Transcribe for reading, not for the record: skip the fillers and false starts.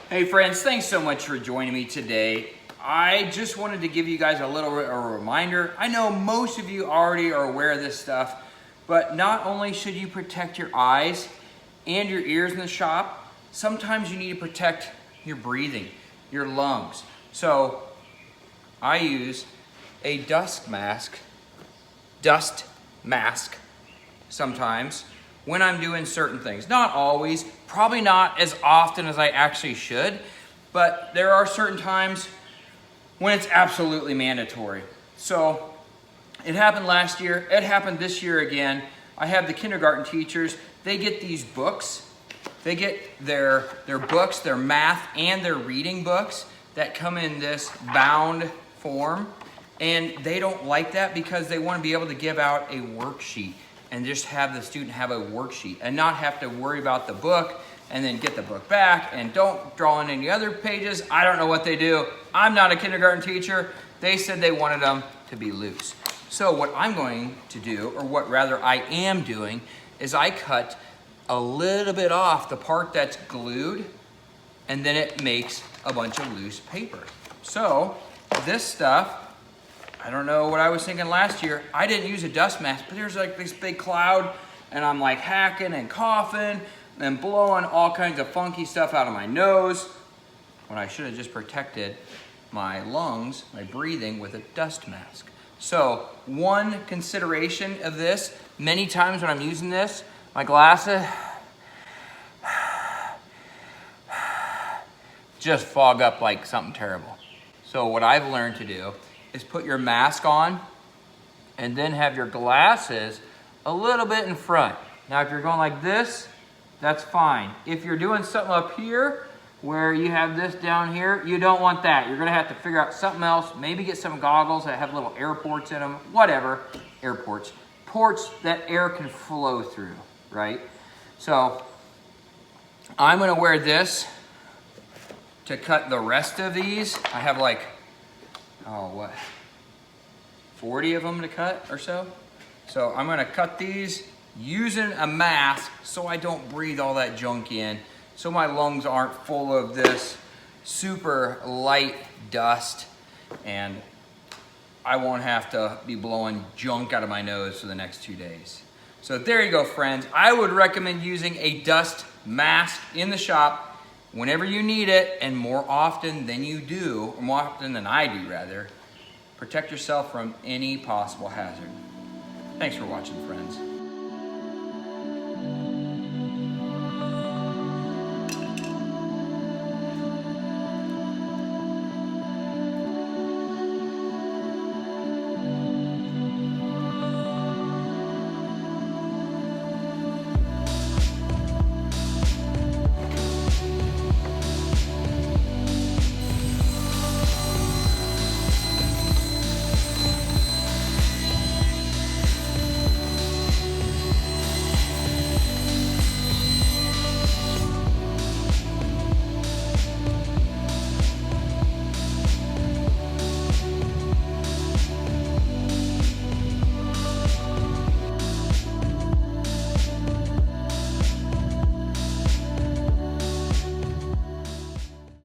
Hey friends, thanks so much for joining me today. I just wanted to give you guys a little reminder. I know most of you already are aware of this stuff, but not only should you protect your eyes and your ears in the shop, sometimes you need to protect your breathing, your lungs. So I use a dust mask sometimes when I'm doing certain things. Not always, probably not as often as I actually should, but there are certain times when it's absolutely mandatory. So it happened last year, it happened this year again. I have the kindergarten teachers, they get these books. They get their books, their math and their reading books that come in this bound form. And they don't like that because they want to be able to give out a worksheet and just have the student have a worksheet and not have to worry about the book and then get the book back and don't draw in any other pages. I don't know what they do. I'm not a kindergarten teacher. They said they wanted them to be loose. So what I'm going to do, or what rather I am doing, is I cut a little bit off the part that's glued, and then it makes a bunch of loose paper. So this stuff, I don't know what I was thinking last year. I didn't use a dust mask, but there's like this big cloud and I'm like hacking and coughing and blowing all kinds of funky stuff out of my nose when I should have just protected my lungs, my breathing with a dust mask. So one consideration of this, many times when I'm using this, my glasses just fog up like something terrible. So what I've learned to do is put your mask on and then have your glasses a little bit in front. Now if you're going like this, that's fine. If you're doing something up here where you have this down here, you don't want that. You're gonna have to figure out something else, maybe get some goggles that have little air ports in them, whatever, ports that air can flow through, right? So I'm gonna wear this to cut the rest of these. I have like, 40 of them to cut or so. So I'm gonna cut these using a mask so I don't breathe all that junk in, so my lungs aren't full of this super light dust, and I won't have to be blowing junk out of my nose for the next 2 days. So there you go, friends. I would recommend using a dust mask in the shop whenever you need it, and more often than you do, or more often than I do rather. Protect yourself from any possible hazard. Thanks for watching, friends.